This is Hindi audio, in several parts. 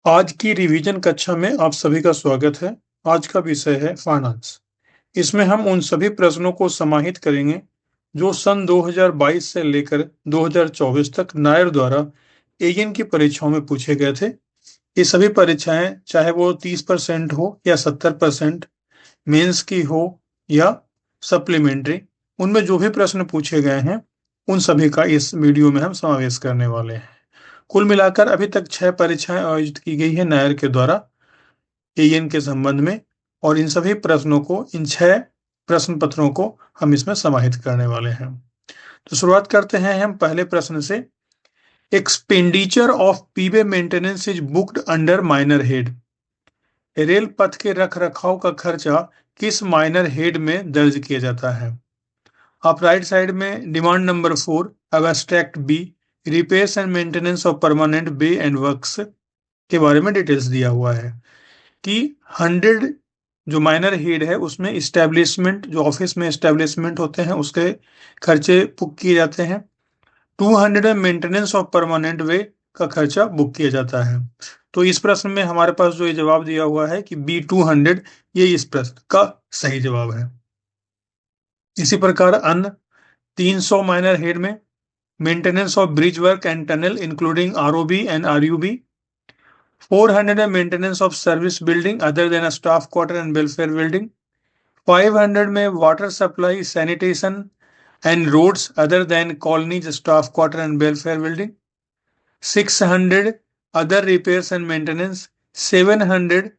आज की रिवीजन कक्षा में आप सभी का स्वागत है। आज का विषय है फाइनेंस। इसमें हम उन सभी प्रश्नों को समाहित करेंगे जो सन 2022 से लेकर 2024 तक नायर द्वारा एएन की परीक्षाओं में पूछे गए थे। ये सभी परीक्षाएं चाहे वो 30% हो या 70%, मेंस की हो या सप्लीमेंट्री, उनमें जो भी प्रश्न पूछे गए हैं उन सभी का इस वीडियो में हम समावेश करने वाले हैं। कुल मिलाकर अभी तक 6 परीक्षाएं आयोजित की गई है नायर के द्वारा एएन के संबंध में, और इन सभी प्रश्नों को, इन 6 प्रश्न पत्रों को हम इसमें समाहित करने वाले हैं। तो शुरुआत करते हैं हम पहले प्रश्न से। Expenditure of P way maintenance is booked under minor head. रेल पथ के रख रखाव का खर्चा किस माइनर हेड में दर्ज किया जाता है? आप राइट साइड में demand number 4 abstract B repairs and maintenance of permanent way and works के बारे में डिटेल्स दिया हुआ है कि 100 जो माइनर हेड है उसमें इस्टेब्लिशमेंट, जो ऑफिस में इस्टेब्लिशमेंट होते हैं उसके खर्चे बुक किए जाते हैं। 200 में मेंटेनेंस ऑफ परमानेंट वे का खर्चा बुक किया जाता है। तो इस प्रश्न में हमारे पास जो ये जवाब दिया हुआ है कि बी 200, ये इस प्रश्न का सही जवाब है। इसी प्रकार अन्य 300 माइनर हेड में maintenance of bridge work and tunnel including ROB and RUB. 400 में maintenance of service building other than staff quarter and welfare building. 500 में water supply sanitation and roads other than colonies staff quarter and welfare building. 600 other repairs and maintenance. 700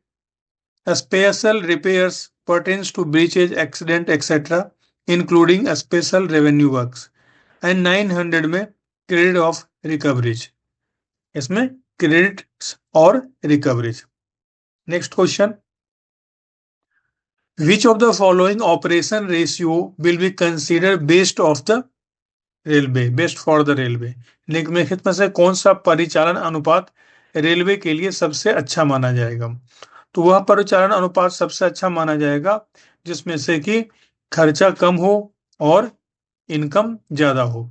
special repairs pertains to breaches, accident, etc., including special revenue works. And 900 में क्रेडिट ऑफ रिकवरीज, इसमें क्रेडिट्स और recoveries. Next question, which of the following operation ratio will be consider best of the railway, best for the railway. निम्नलिखित में से कौन सा परिचालन अनुपात रेलवे के लिए सबसे अच्छा माना जाएगा? तो वह परिचालन अनुपात सबसे अच्छा माना जाएगा जिसमें से कि खर्चा कम हो और इनकम ज्यादा हो।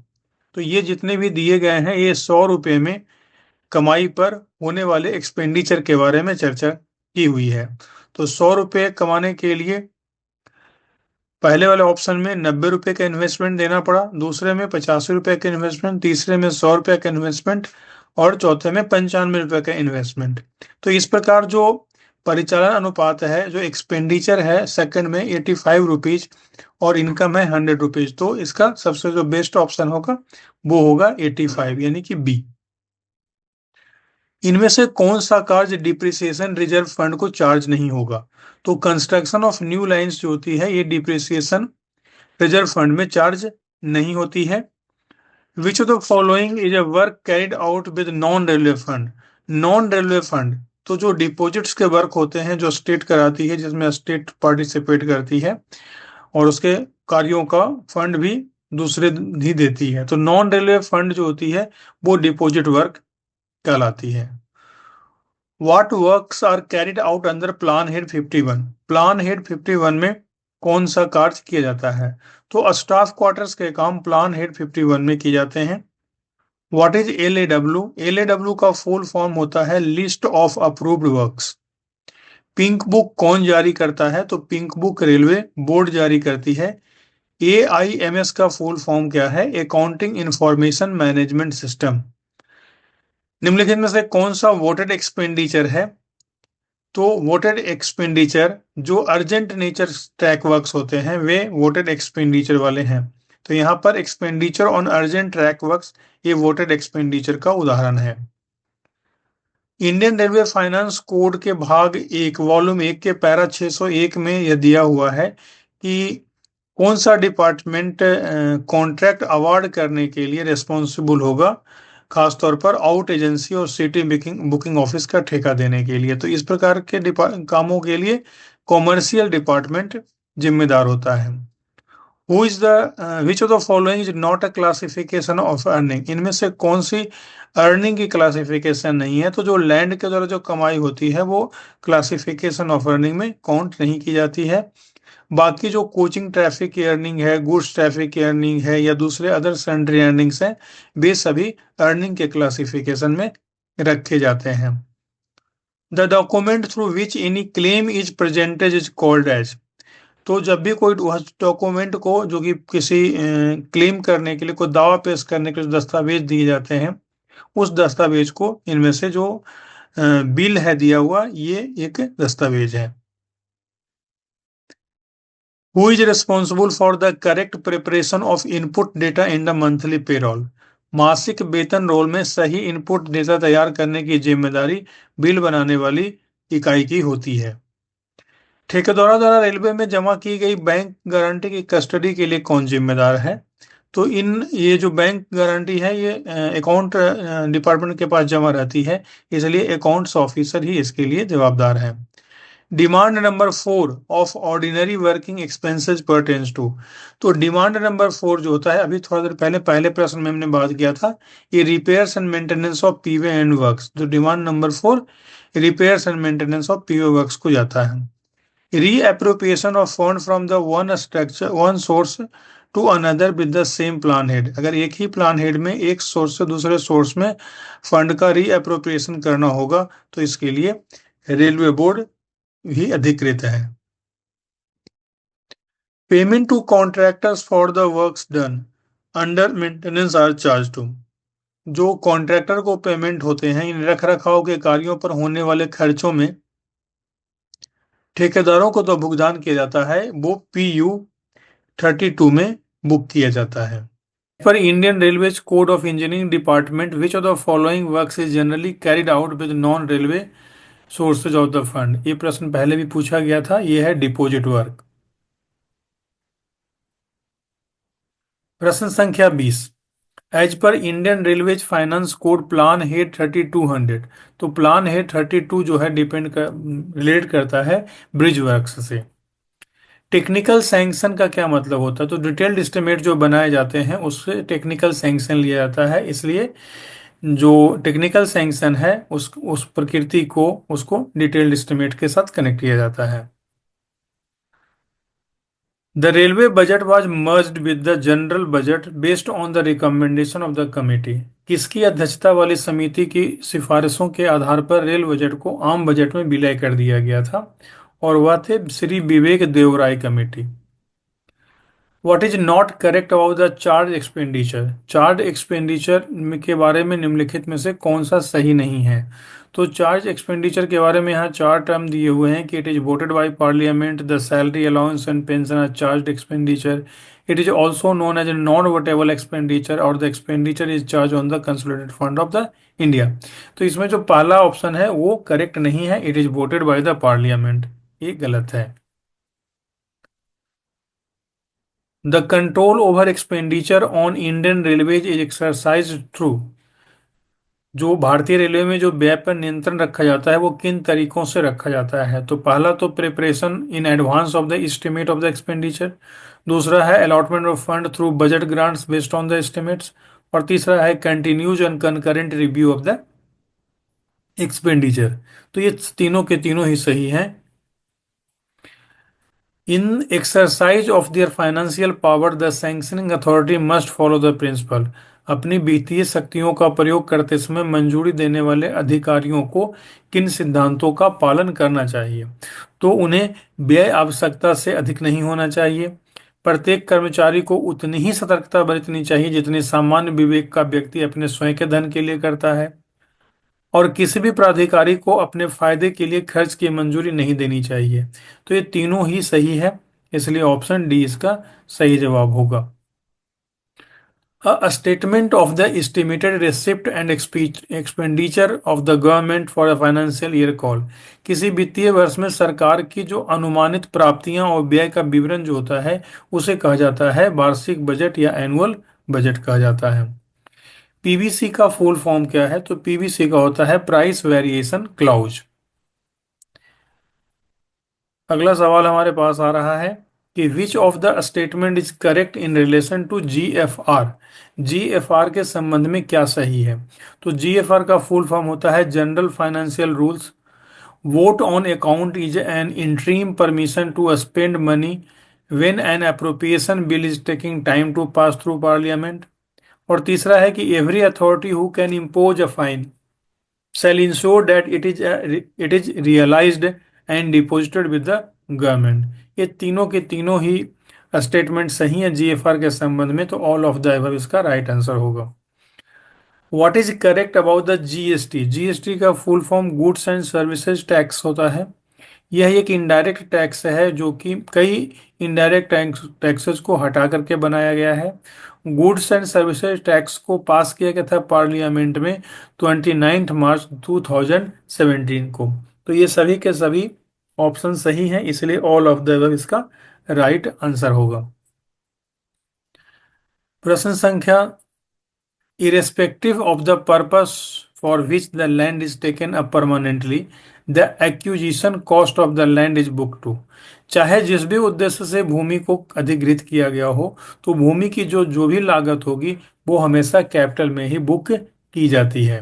तो ये जितने भी दिए गए हैं ये 100 रुपये में कमाई पर होने वाले एक्सपेंडिचर के बारे में चर्चा की हुई है। तो 100 रुपये कमाने के लिए पहले वाले ऑप्शन में 90 रुपये का इन्वेस्टमेंट देना पड़ा, दूसरे में 85 रुपये का इन्वेस्टमेंट, तीसरे में 100 रुपये का इन्वेस्टमेंट और चौथे में 95 रुपये का इन्वेस्टमेंट। तो इस प्रकार जो परिचालन अनुपात है, जो एक्सपेंडिचर है सेकंड में 85 रुपीज और इनकम है 100 रुपीज, तो इसका सबसे जो बेस्ट ऑप्शन होगा वो होगा 85, यानी कि बी। इनमें से कौन सा कार्य डिप्रिसिएशन रिजर्व फंड को चार्ज नहीं होगा? तो कंस्ट्रक्शन ऑफ न्यू लाइंस जो होती है ये डिप्रिसिएशन रिजर्व फंड में चार्ज नहीं होती है। Which of the following is a work carried out with non railway fund. Non railway fund तो जो डिपॉजिट्स के वर्क होते हैं जो स्टेट कराती है, जिसमें स्टेट पार्टिसिपेट करती है और उसके कार्यों का फंड भी दूसरे ही देती है। तो नॉन रेलवे फंड जो होती है वो डिपॉजिट वर्क कहलाती है। What works are carried out under plan head 51? Plan head 51 में कौन सा कार्य किया जाता है? तो स्टाफ क्वार्टर्स के काम प्लान हेड 51 में किए जाते हैं। What is LAW? LAW का फुल फॉर्म होता है list of approved works. Pink book कौन जारी करता है? तो पिंक बुक रेलवे बोर्ड जारी करती है। AIMS का फुल फॉर्म क्या है? Accounting information management system. निम्नलिखित में से कौन सा वोटेड एक्सपेंडिचर है? तो वोटेड एक्सपेंडिचर जो अर्जेंट नेचर ट्रैक वर्क्स होते हैं वे वोटेड एक्सपेंडिचर वाले हैं। तो यहाँ पर expenditure on urgent track works ये वोटेड एक्सपेंडिचर का उदाहरण है। इंडियन रेलवे फाइनेंस कोड के भाग 1 वॉल्यूम 1 के पैरा 601 में यह दिया हुआ है कि कौन सा डिपार्टमेंट कॉन्ट्रैक्ट अवार्ड करने के लिए रिस्पॉन्सिबल होगा, खासतौर पर आउट एजेंसी और सिटी बुकिंग ऑफिस का ठेका देने के लिए। तो इस प्रकार के कामों के लिए कॉमर्शियल डिपार्टमेंट जिम्मेदार होता है। Who is the which of the following is not a classification of earning? इनमें से कौन सी अर्निंग की क्लासिफिकेशन नहीं है? तो जो लैंड के द्वारा जो कमाई होती है वो क्लासिफिकेशन ऑफ अर्निंग में काउंट नहीं की जाती है। बाकी जो कोचिंग ट्रैफिक की अर्निंग है, गुड्स ट्रैफिक की अर्निंग है या दूसरे अदर सन्ड्री अर्निंग्स हैं, वे सभी अर्निंग के क्लासिफिकेशन में रखे जाते हैं। The document through which any claim is presented is called as. तो जब भी कोई उस डॉक्यूमेंट को जो कि किसी क्लेम करने के लिए, कोई दावा पेश करने के लिए जो दस्तावेज दिए जाते हैं, उस दस्तावेज को, इनमें से जो बिल है दिया हुआ, ये एक दस्तावेज है। Who is responsible for the correct preparation of input data in the monthly payroll. मासिक वेतन रोल में सही इनपुट डेटा तैयार करने की जिम्मेदारी बिल बनाने वाली इकाई की होती है। ठेकेदारों द्वारा रेलवे में जमा की गई बैंक गारंटी की कस्टडी के लिए कौन जिम्मेदार है? तो ये जो बैंक गारंटी है, ये अकाउंट डिपार्टमेंट के पास जमा रहती है, इसलिए अकाउंट्स ऑफिसर ही इसके लिए जवाबदार है। Demand number 4 of ordinary working expenses pertains to. तो डिमांड नंबर 4 जो होता है, अभी थोड़ा देर पहले पहले प्रश्न में हमने बात किया था, ये repairs and maintenance of P way and works. तो demand number 4 repairs and maintenance of P way works को जाता है। Reappropriation of fund from the one source to another with the same plan head. अगर एक ही प्लान हेड में एक सोर्स से दूसरे सोर्स में फंड का रीअप्रोप्रिएशन करना होगा, तो इसके लिए रेलवे बोर्ड भी अधिकृत है। Payment to contractors for the works done under maintenance are charge to. जो कॉन्ट्रैक्टर को पेमेंट होते हैं इन रख रखाव के कार्यों पर होने वाले खर्चों में ठेकेदारों को तो भुगतान किया जाता है, वो PU 32 में बुक किया जाता है। पर Indian railways code of engineering department which of the following works is generally carried out with non railway sources of the fund. ये प्रश्न पहले भी पूछा गया था, ये है डिपॉजिट वर्क। प्रश्न संख्या 20, as per Indian railways finance code plan head 3200। तो प्लान हेड 32 जो है रिलेट करता है ब्रिज वर्क्स से। टेक्निकल सैंक्शन का क्या मतलब होता है? तो डिटेल्ड एस्टिमेट जो बनाए जाते हैं उससे टेक्निकल सैंक्शन लिया जाता है, इसलिए जो टेक्निकल सैंक्शन है उस प्रकृति को, उसको डिटेल्ड एस्टिमेट के साथ कनेक्ट किया जाता है। The railway budget was merged with the general budget based on the recommendation of the committee. किसकी अध्यक्षता वाली समिति की सिफारिशों के आधार पर रेल बजट को आम बजट में विलय कर दिया गया था, और वह थे Shri Vivek Debroy committee. What is not correct about the charge expenditure. Charge expenditure के बारे में निम्नलिखित में से कौन सा सही नहीं है? तो चार्ज एक्सपेंडिचर के बारे में यहाँ चार टर्म दिए हुए हैं कि it is voted by parliament, the salary allowance and pension are charge expenditure, it is also known as a non votable expenditure, और the expenditure is charge on the consolidated fund of the India. तो इसमें जो पहला ऑप्शन है वो करेक्ट नहीं है, it is voted by the parliament, ये गलत है। The control over expenditure on Indian railways is exercise through. जो भारतीय रेलवे में जो व्यय पर नियंत्रण रखा जाता है वो किन तरीकों से रखा जाता है? तो पहला तो preparation in advance of the estimate of the expenditure, दूसरा है allotment of fund through budget grants based on the estimates, और तीसरा है continuous and concurrent review of the expenditure. तो ये तीनों के तीनों ही सही हैं। In exercise of their financial power the sanctioning authority must follow the principle. अपनी वित्तीय शक्तियों का प्रयोग करते समय मंजूरी देने वाले अधिकारियों को किन सिद्धांतों का पालन करना चाहिए? तो उन्हें व्यय आवश्यकता से अधिक नहीं होना चाहिए, प्रत्येक कर्मचारी को उतनी ही सतर्कता बरतनी चाहिए जितनी सामान्य विवेक का व्यक्ति अपने स्वयं के धन के लिए करता है, और किसी भी प्राधिकारी को अपने फायदे के लिए खर्च की मंजूरी नहीं देनी चाहिए। तो ये तीनों ही सही है, इसलिए ऑप्शन डी इसका सही जवाब होगा। A statement of the estimated receipt and expenditure of the government for a financial year call। किसी वित्तीय वर्ष में सरकार की जो अनुमानित प्राप्तियां और व्यय का विवरण जो होता है उसे कहा जाता है वार्षिक बजट या एनुअल बजट कहा जाता है। पीवीसी का फुल फॉर्म क्या है? तो पीवीसी का होता है प्राइस वेरिएशन क्लाउज। अगला सवाल हमारे पास आ रहा है कि which of the statement is correct in relation to GFR। GFR के संबंध में क्या सही है? तो GFR का फुल फॉर्म होता है general financial rules. Vote on account is an interim permission to spend money when an appropriation bill is taking time to pass through parliament. और तीसरा है कि every authority who can impose a fine shall ensure that it is realized and deposited with the government। ये तीनों के तीनों ही स्टेटमेंट सही है जीएफआर के संबंध में, तो ऑल ऑफ द अबव इसका राइट आंसर होगा। What is correct about the GST? GST का full form goods and services tax होता है। यह एक इनडायरेक्ट टैक्स है जो कि कई इनडायरेक्ट टैक्सेस को हटा करके बनाया गया है। गुड्स एंड सर्विसेज टैक्स को पास किया गया था पार्लियामेंट में 29 मार्च 2017 को। तो ये सभी के सभी ऑप्शन सही हैं, इसलिए ऑल ऑफ द अबव इसका राइट आंसर होगा। प्रश्न संख्या, irrespective of the purpose for which the land is taken up permanently, the acquisition cost of the land is booked to। चाहे जिस भी उद्देश्य से भूमि को अधिग्रहित किया गया हो, तो भूमि की जो जो भी लागत होगी वो हमेशा कैपिटल में ही बुक की जाती है।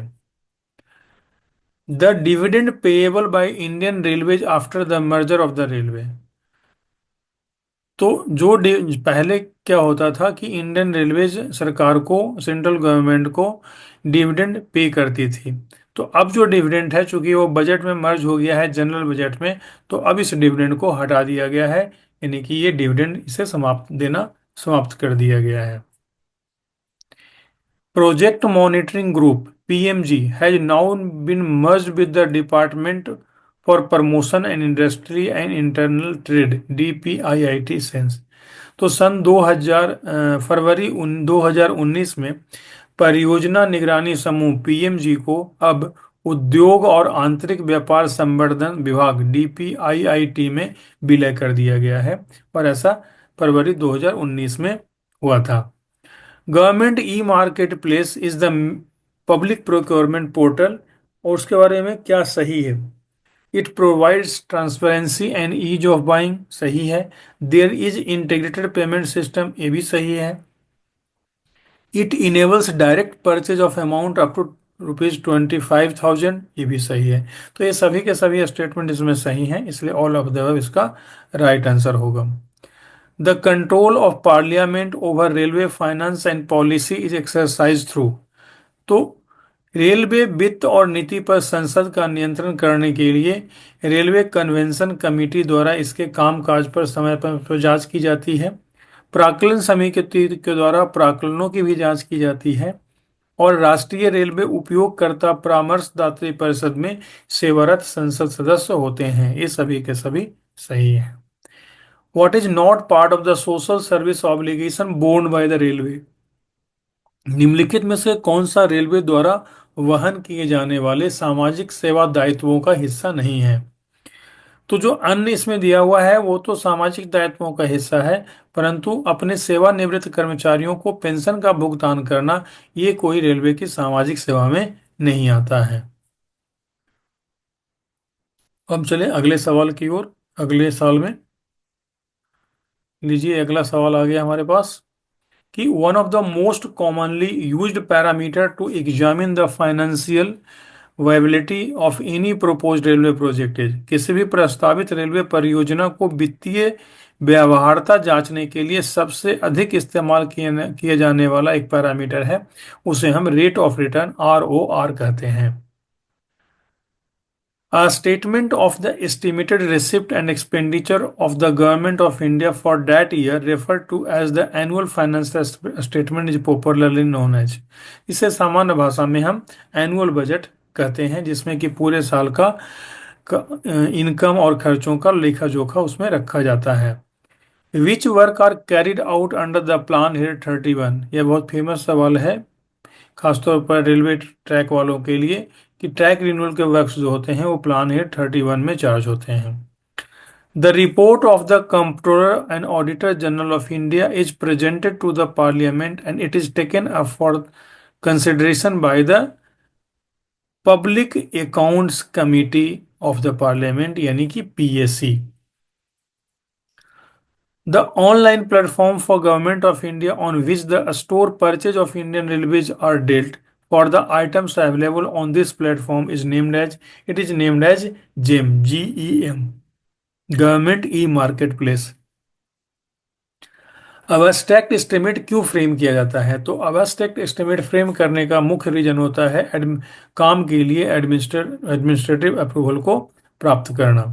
The dividend payable by Indian railways after the merger of the railway. तो जो पहले क्या होता था कि इंडियन रेलवेज सरकार को, सेंट्रल गवर्नमेंट को डिविडेंड पे करती थी। तो अब जो डिविडेंड है, चूंकि वो बजट में मर्ज हो गया है जनरल बजट में, तो अब इस डिविडेंड को हटा दिया गया है, यानी कि ये डिविडेंड इसे समाप्त कर दिया गया है। Project monitoring group PMG has now been merged with the department for promotion and industry and internal trade DPIIT since. तो सन 2019 में परियोजना निगरानी समूह PMG को अब उद्योग और आंतरिक व्यापार संवर्धन विभाग DPIIT में विलय कर दिया गया है, और ऐसा फरवरी 2019 में हुआ था। Government e market place is the public procurement portal, और उसके बारे में क्या सही है? It provides transparency and ease of buying, सही है। There is integrated payment system, ये भी सही है। It enables direct purchase of amount up to ₹25,000, ये भी सही है। तो ये सभी के सभी स्टेटमेंट इसमें सही हैं, इसलिए ऑल ऑफ द अबव इसका राइट आंसर होगा। The control of parliament over railway finance and policy is exercise through. तो रेलवे वित्त और नीति पर संसद का नियंत्रण करने के लिए रेलवे कन्वेंशन कमेटी द्वारा इसके कामकाज पर समय पर जांच की जाती है। प्राक्कलन समिति के द्वारा प्राक्कलनों की भी जांच की जाती है, और राष्ट्रीय रेलवे उपयोगकर्ता परामर्शदात्री परिषद में सेवारत संसद सदस्य होते हैं। ये सभी के सभी सही है। What is not part of the social service obligation borne by the railway? निम्नलिखित में से कौन सा रेलवे द्वारा वहन किए जाने वाले सामाजिक सेवा दायित्वों का हिस्सा नहीं है? तो जो अन्य इसमें दिया हुआ है वो तो सामाजिक दायित्वों का हिस्सा है, परंतु अपने सेवानिवृत्त कर्मचारियों को पेंशन का भुगतान करना ये कोई रेलवे की सामाजिक सेवा में नहीं आता है। अब चले अगले सवाल की ओर। अगले साल में लीजिए, अगला सवाल आ गया हमारे पास कि one of the most commonly used parameter to examine the financial viability of any proposed railway project is. किसी भी प्रस्तावित रेलवे परियोजना को वित्तीय व्यवहार्यता जांचने के लिए सबसे अधिक इस्तेमाल किए जाने वाला एक पैरामीटर है, उसे हम रेट ऑफ रिटर्न ROR कहते हैं। A statement of the estimated receipt and expenditure of the Government of India for that year referred to as the annual financial statement is popularly known as। इसे सामान्य भाषा में हम एनुअल बजट कहते हैं, जिसमें कि पूरे साल का इनकम और खर्चों का लेखा जोखा उसमें रखा जाता है। Which work are carried out under the plan head 31। यह बहुत फेमस सवाल है, खासतौर पर रेलवे ट्रैक वालों के लिए, कि ट्रैक रिन्यूअल के वर्क्स जो होते हैं वो प्लान हेड 31 में चार्ज होते हैं। The report of the controller and auditor general of India is presented to the parliament and it is taken up for consideration by the public accounts committee of the parliament, यानी कि PAC। The online platform for Government of India on which the store purchase of Indian Railways are dealt for the items available on this platform is named as GEM, GEM, Government E-Marketplace। Abstract estimate क्यों फ्रेम किया जाता है? तो अब्स्ट्रैक्ट एस्टिमेट फ्रेम करने का मुख्य रीजन होता है काम के लिए एडमिनिस्ट्रेटिव अप्रूवल को प्राप्त करना।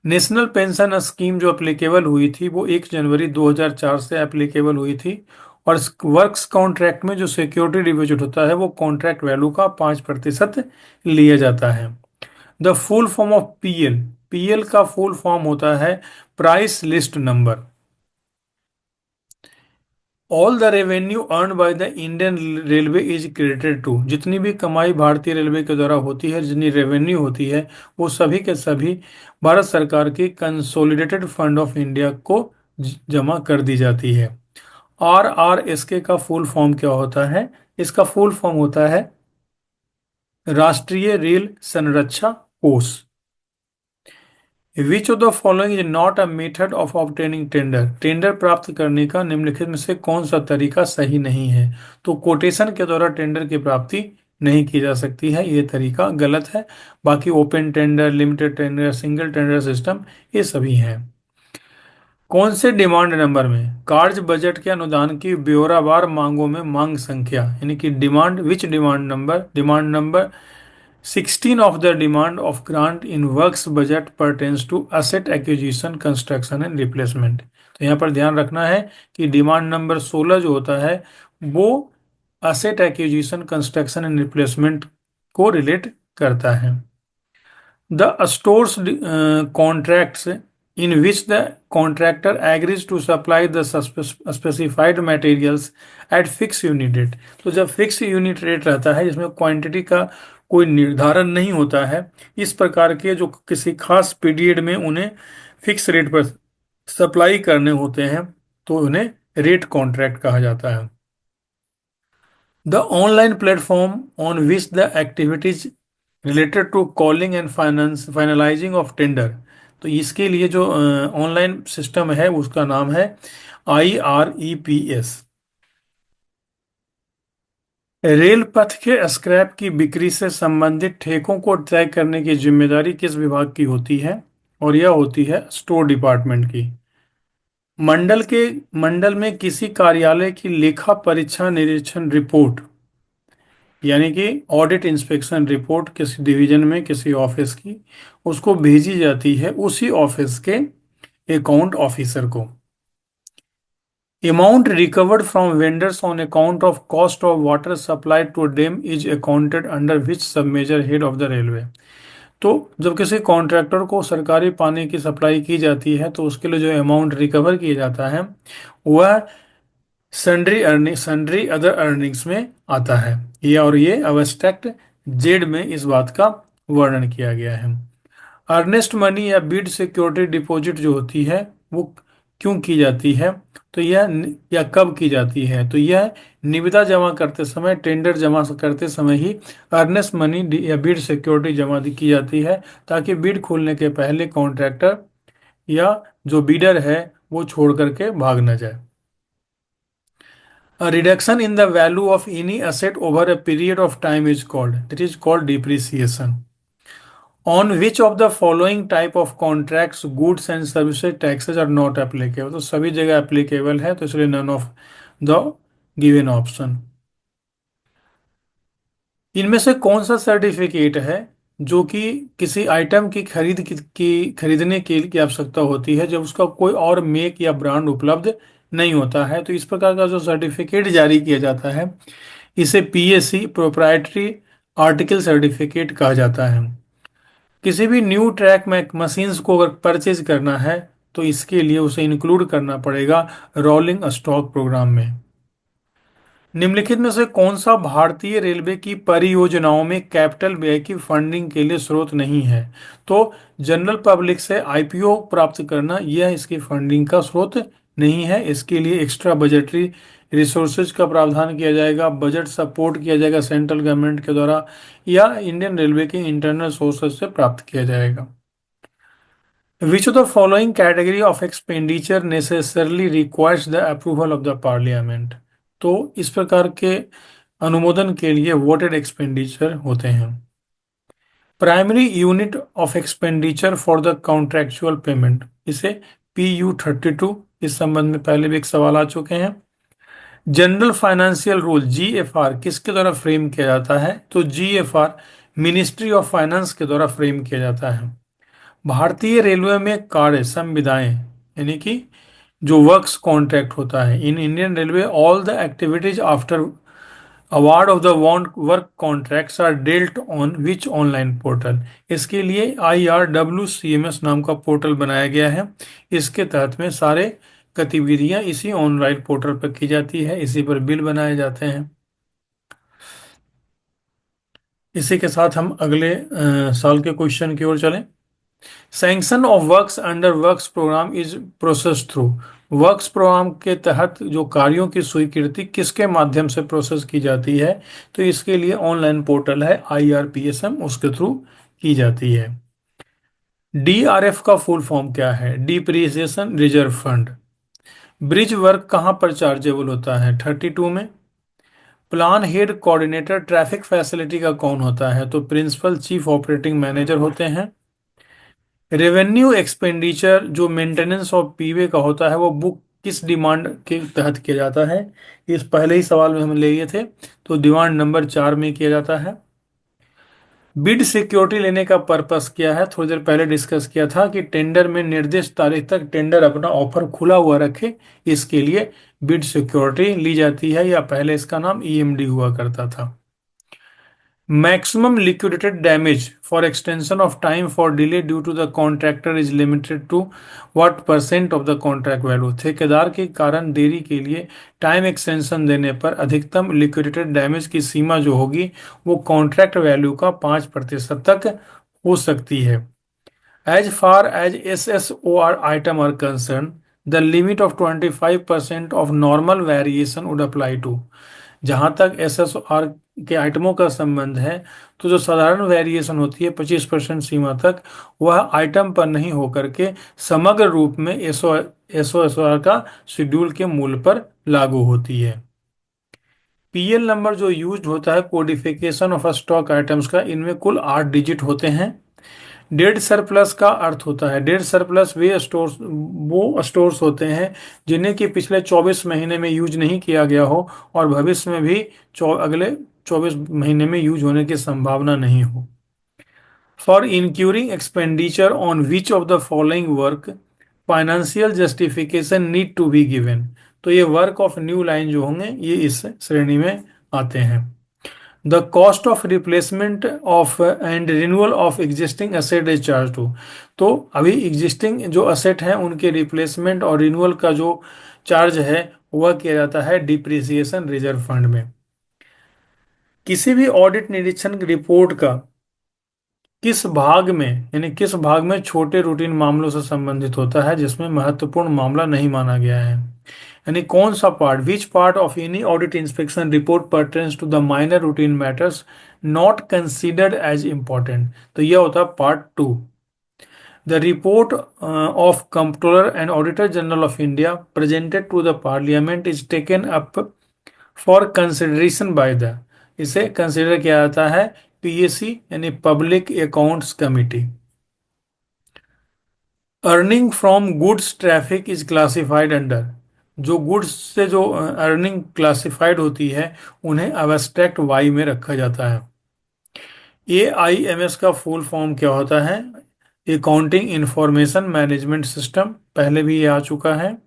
नेशनल पेंशन स्कीम जो एप्लीकेबल हुई थी वो 1 जनवरी 2004 से एप्लीकेबल हुई थी। और वर्क्स कॉन्ट्रैक्ट में जो सिक्योरिटी डिपॉजिट होता है वो कॉन्ट्रैक्ट वैल्यू का 5% लिया जाता है। The full form of PL, PL का फुल फॉर्म होता है price list number. All the revenue earn by the Indian railway is credited to, जितनी भी कमाई भारतीय रेलवे के द्वारा होती है, जितनी रेवेन्यू होती है, वो सभी के सभी भारत सरकार की कंसोलिडेटेड फंड ऑफ इंडिया को जमा कर दी जाती है। RRSK का फुल फॉर्म क्या होता है? इसका फुल फॉर्म होता है राष्ट्रीय रेल संरक्षा कोष। विच of the following is not a method of obtaining tender, tender प्राप्त करने का निम्नलिखित में से कौन सा तरीका सही नहीं है? तो कोटेशन के द्वारा टेंडर की प्राप्ति नहीं की जा सकती है, ये तरीका गलत है। बाकी open tender, limited tender, single tender system, ये सभी हैं। कौन से डिमांड नंबर में कार्य बजट के अनुदान की ब्यौरावार मांगों में मांग संख्या, यानी कि demand, which demand number 16 of the demand of grant in works budget pertains to asset acquisition, construction and replacement। तो यहाँ पर ध्यान रखना है कि डिमांड नंबर 16 जो होता है वो asset acquisition, construction and replacement को रिलेट करता है। The stores contracts in which the contractor agrees to supply the specified materials at fixed unit rate। तो जब फिक्स यूनिट रेट रहता है जिसमें क्वांटिटी का कोई निर्धारण नहीं होता है, इस प्रकार के जो किसी खास पीरियड में उन्हें फिक्स रेट पर सप्लाई करने होते हैं तो उन्हें रेट कॉन्ट्रैक्ट कहा जाता है। The online platform on which the activities related to calling and finalising of tender, तो इसके लिए जो ऑनलाइन सिस्टम है उसका नाम है IREPS। रेल पथ के स्क्रैप की बिक्री से संबंधित ठेकों को तय करने की जिम्मेदारी किस विभाग की होती है? और यह होती है स्टोर डिपार्टमेंट की। मंडल में किसी कार्यालय की लेखा परीक्षा निरीक्षण रिपोर्ट, यानी कि ऑडिट इंस्पेक्शन रिपोर्ट किसी डिवीजन में किसी ऑफिस की, उसको भेजी जाती है उसी ऑफिस के अकाउंट ऑफिसर को। Amount recovered from vendors on account of cost of water supply to them is accounted under which sub major head of the railway. तो जब किसी कॉन्ट्रैक्टर को सरकारी पानी की सप्लाई की जाती है तो उसके लिए जो अमाउंट रिकवर किया जाता है वह सन्ड्री अदर अर्निंग्स में आता है। ये अब्स्ट्रैक्ट जेड में इस बात का वर्णन किया गया है। अर्नेस्ट मनी या बिड सिक्योरिटी डिपॉजिट जो होती है वो क्यों की जाती है? तो यह या कब की जाती है? तो यह निविदा जमा करते समय, टेंडर जमा करते समय ही अर्नेस्ट मनी या बिड सिक्योरिटी जमा की जाती है, ताकि बिड खोलने के पहले कॉन्ट्रैक्टर या जो बिडर है वो छोड़ करके भाग न जाए। A reduction in the value of any asset over a period of time is called, that is called depreciation। On which of the following type of contracts goods and services taxes are not applicable? तो सभी जगह applicable है, तो इसलिए none of the given option। इनमें से कौन सा सर्टिफिकेट है जो कि किसी आइटम की खरीदने की आवश्यकता होती है जब उसका कोई और मेक या ब्रांड उपलब्ध नहीं होता है? तो इस प्रकार का जो सर्टिफिकेट जारी किया जाता है इसे PSC प्रोप्राइटरी आर्टिकल सर्टिफिकेट कहा जाता है। किसी भी न्यू ट्रैक में मशीन्स को अगर परचेज करना है तो इसके लिए उसे इंक्लूड करना पड़ेगा रोलिंग स्टॉक प्रोग्राम में। निम्नलिखित में से कौन सा भारतीय रेलवे की परियोजनाओं में कैपिटल व्यय की फंडिंग के लिए स्रोत नहीं है? तो जनरल पब्लिक से IPO प्राप्त करना यह इसकी फंडिंग का स्रोत नहीं है। इसके लिए एक्स्ट्रा बजटरी रिसोर्सेज का प्रावधान किया जाएगा, बजट सपोर्ट किया जाएगा सेंट्रल गवर्नमेंट के द्वारा, या इंडियन रेलवे के इंटरनल सोर्सेज से प्राप्त किया जाएगा। Which of the following category of expenditure necessarily requires the approval of the parliament? तो इस प्रकार के अनुमोदन के लिए वोटेड एक्सपेंडिचर होते हैं। Primary unit of expenditure for the contractual payment, इसे PU 32 इस संबंध में पहले भी एक सवाल आ चुके हैं। जनरल फाइनेंशियल रूल जीएफआर किसके द्वारा फ्रेम किया जाता है? तो जीएफआर मिनिस्ट्री ऑफ फाइनेंस के द्वारा फ्रेम किया जाता है। भारतीय रेलवे में कार्य संविदाएं यानी कि जो वर्क्स कॉन्ट्रैक्ट होता है, in Indian railway all the activities after award of the work contracts are dealt on which online portal. इसके लिए IRWCMS नाम का पोर्टल बनाया गया है। इसके तहत में सारे गतिविधियां इसी ऑनलाइन पोर्टल पर की जाती है, इसी पर बिल बनाए जाते हैं। इसी के साथ हम अगले साल के क्वेश्चन की ओर चलें। Sanction of works under works programme is process through. Works programme के तहत जो कार्यों की स्वीकृति किसके माध्यम से प्रोसेस की जाती है? तो इसके लिए ऑनलाइन पोर्टल है IRPSM, उसके थ्रू की जाती है। DRF का फुल फॉर्म क्या है? Depreciation reserve fund. Bridge work कहाँ पर चार्जेबल होता है? 32 में। Plan head coordinator traffic facility का कौन होता है? तो प्रिंसिपल चीफ ऑपरेटिंग मैनेजर होते हैं। रेवेन्यू एक्सपेंडिचर जो मेंटेनेंस ऑफ पीवे का होता है वो बुक किस डिमांड के तहत किया जाता है? इस पहले ही सवाल में हम ले लिए थे, तो डिमांड नंबर 4 में किया जाता है। बिड सिक्योरिटी लेने का पर्पस क्या है? थोड़ी देर पहले डिस्कस किया था कि टेंडर में निर्दिष्ट तारीख तक टेंडर अपना ऑफर खुला हुआ रखे, इसके लिए बिड सिक्योरिटी ली जाती है, या पहले इसका नाम EMD हुआ करता था। Maximum liquidated damage for extension of time for delay due to the contractor is limited to what percent of the contract value? ठेकेदार के कारण देरी के लिए टाइम एक्सटेंशन देने पर अधिकतम लिक्विडेटेड डैमेज की सीमा जो होगी वो कॉन्ट्रैक्ट वैल्यू का 5% तक हो सकती है। As far as SSOR item are concerned, the limit of 25% of normal variation would apply to। जहां तक SSOR के आइटमों का संबंध है, तो जो साधारण वेरिएशन होती है 25% सीमा तक, वह आइटम पर नहीं होकर के समग्र रूप में SOSR का शेड्यूल के मूल्य पर लागू होती है। PL नंबर जो यूज होता है कोडिफिकेशन ऑफ स्टॉक आइटम्स का, इनमें कुल 8 डिजिट होते हैं। डेड सरप्लस का अर्थ होता है, डेड सरप्लस वो स्टोर्स होते हैं जिन्हें कि पिछले 24 महीने में यूज नहीं किया गया हो और भविष्य में भी अगले 24 महीने में यूज होने की संभावना नहीं हो। For incurring expenditure on which of the following work financial justification need to be given. तो ये वर्क ऑफ न्यू लाइन जो होंगे ये इस श्रेणी में आते हैं। The cost of replacement of and renewal of existing asset is charge to. तो अभी एग्जिस्टिंग जो असेट हैं उनके रिप्लेसमेंट और रिन्यूअल का जो चार्ज है वह किया जाता है डिप्रिसिएशन रिजर्व फंड में। किसी भी ऑडिट निरीक्षण की रिपोर्ट का किस भाग में यानी किस भाग में छोटे रूटीन मामलों से संबंधित होता है जिसमें महत्वपूर्ण मामला नहीं माना गया है? यानी कौन सा part, which part of any audit inspection report pertains to the minor routine matters not considered as important? तो यह होता है part 2। The report of controller and auditor general of India presented to the parliament is taken up for consideration by the, इसे कंसिडर किया जाता है PAC यानी public accounts committee. Earning from goods traffic is classified under. जो गुड्स से जो अर्निंग क्लासिफाइड होती है उन्हें अब्स्ट्रैक्ट वाई में रखा जाता है। AIMS का फुल फॉर्म क्या होता है? अकाउंटिंग इंफॉर्मेशन मैनेजमेंट सिस्टम, पहले भी ये आ चुका है।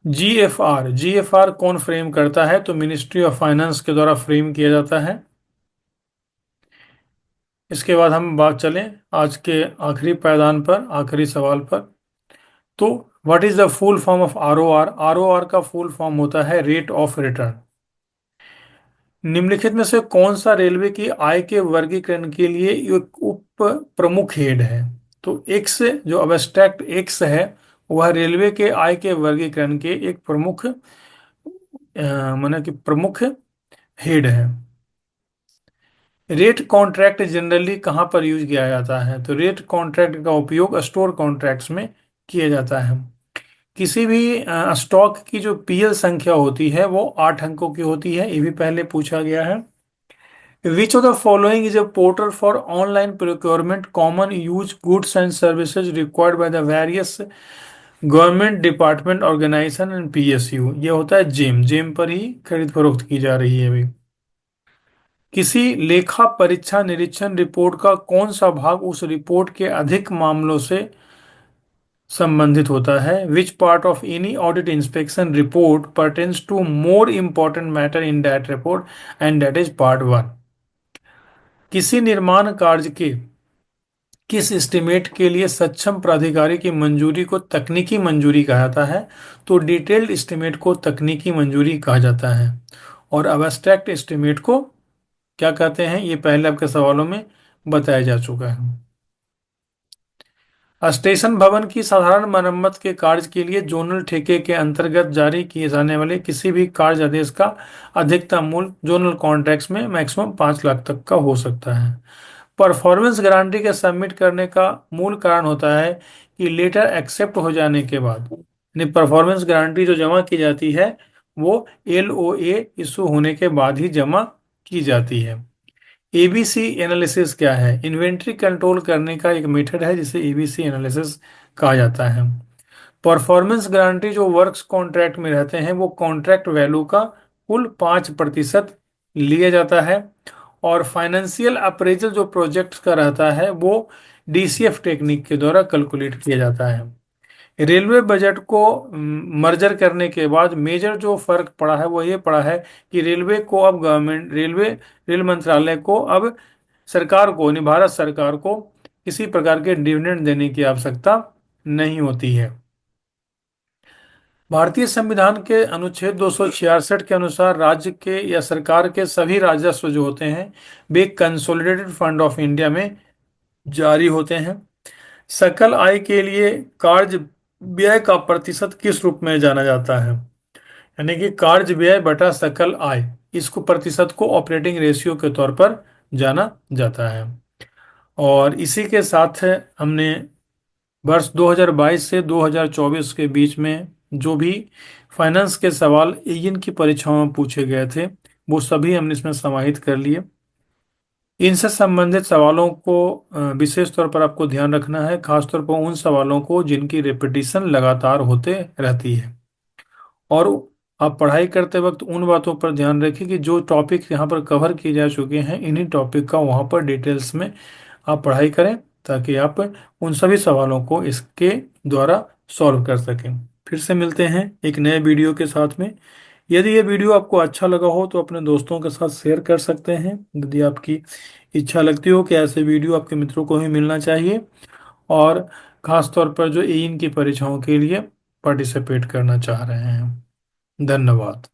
GFR कौन फ्रेम करता है? तो मिनिस्ट्री ऑफ फाइनेंस के द्वारा फ्रेम किया जाता है। इसके बाद हम बात चलें आज के आखिरी पायदान पर, आखिरी सवाल पर। तो what is the full form of ROR? ROR का फुल फॉर्म होता है रेट ऑफ रिटर्न। निम्नलिखित में से कौन सा रेलवे की आय के वर्गीकरण के लिए एक उप प्रमुख हेड है? तो एक्स जो अब्स्ट्रैक्ट एक्स है वह रेलवे के आय के वर्गीकरण के एक प्रमुख माने कि प्रमुख हेड है। रेट कॉन्ट्रैक्ट जनरली कहाँ पर यूज किया जाता है? तो रेट कॉन्ट्रैक्ट का उपयोग स्टोर कॉन्ट्रैक्ट्स में किया जाता है। किसी भी स्टॉक की जो PL संख्या होती है वो 8 अंकों की होती है, ये भी पहले पूछा गया है। Which of the following is a portal for online procurement common use goods and services required by the various government department organisation and PSU, ये होता है जेम, जेम पर ही खरीद फरोख्त की जा रही है अभी। किसी लेखा परीक्षा निरीक्षण रिपोर्ट का कौन सा भाग उस रिपोर्ट के अधिक मामलों से संबंधित होता है? Which part of any audit inspection report pertains to more important matter in that report and that is part one. किसी निर्माण कार्य के किस एस्टिमेट के लिए सक्षम प्राधिकारी की मंजूरी को तकनीकी मंजूरी कहा जाता है? तो डिटेल्ड एस्टिमेट को तकनीकी मंजूरी कहा जाता है। और अब्स्ट्रैक्ट एस्टिमेट को क्या कहते हैं, ये पहले आपके सवालों में बताया जा चुका है। स्टेशन भवन की साधारण मरम्मत के कार्य के लिए जोनल ठेके के अंतर्गत जारी किए जाने वाले किसी भी कार्य आदेश का अधिकतम मूल्य जोनल कॉन्ट्रैक्ट्स में मैक्सिमम 5 लाख तक का हो सकता है। परफॉर्मेंस गारंटी के सबमिट करने का मूल कारण होता है कि लेटर एक्सेप्ट हो जाने के बाद, यानी परफॉर्मेंस गारंटी जो जमा की जाती है वो LOA इशू होने के बाद ही जमा की जाती है। एबीसी एनालिसिस क्या है? इन्वेंट्री कंट्रोल करने का एक मेथड है जिसे एबीसी एनालिसिस कहा जाता है। परफॉर्मेंस गारंटी जो वर्क्स कॉन्ट्रैक्ट में रहते हैं वो कॉन्ट्रैक्ट वैल्यू का कुल 5% लिया जाता है। और फाइनेंशियल अप्रेजल जो प्रोजेक्ट का रहता है वो DCF टेक्निक के द्वारा कैलकुलेट किया जाता है। रेलवे बजट को मर्जर करने के बाद मेजर जो फर्क पड़ा है वो ये पड़ा है कि रेलवे को अब गवर्नमेंट रेल मंत्रालय को अब सरकार को, यानी भारत सरकार को किसी प्रकार के डिविडेंड देने की आवश्यकता नहीं होती है। भारतीय संविधान के अनुच्छेद 266 के अनुसार राज्य के या सरकार के सभी राजस्व जो होते हैं वे कंसोलिडेटेड फंड ऑफ इंडिया में जारी होते हैं। सकल आय के लिए कार्य व्यय का प्रतिशत किस रूप में जाना जाता है? यानी कि कार्य व्यय बटा सकल आय, इसको प्रतिशत को ऑपरेटिंग रेशियो के तौर पर जाना जाता है। और इसी के साथ हमने वर्ष 2022 से 2024 के बीच में जो भी फाइनेंस के सवाल इन की परीक्षाओं में पूछे गए थे वो सभी हमने इसमें समाहित कर लिए। इनसे संबंधित सवालों को विशेष तौर पर आपको ध्यान रखना है, खासतौर पर उन सवालों को जिनकी रिपीटिशन लगातार होते रहती है। और आप पढ़ाई करते वक्त उन बातों पर ध्यान रखें कि जो टॉपिक यहाँ पर कवर किए जा चुके हैं इन्हीं टॉपिक का वहाँ पर डिटेल्स में आप पढ़ाई करें ताकि आप उन सभी सवालों को इसके द्वारा सॉल्व कर सकें। फिर से मिलते हैं एक नए वीडियो के साथ में। यदि ये वीडियो आपको अच्छा लगा हो तो अपने दोस्तों के साथ शेयर कर सकते हैं। यदि आपकी इच्छा लगती हो कि ऐसे वीडियो आपके मित्रों को भी मिलना चाहिए और खास तौर पर जो इन की परीक्षाओं के लिए पार्टिसिपेट करना चाह रहे हैं। धन्यवाद।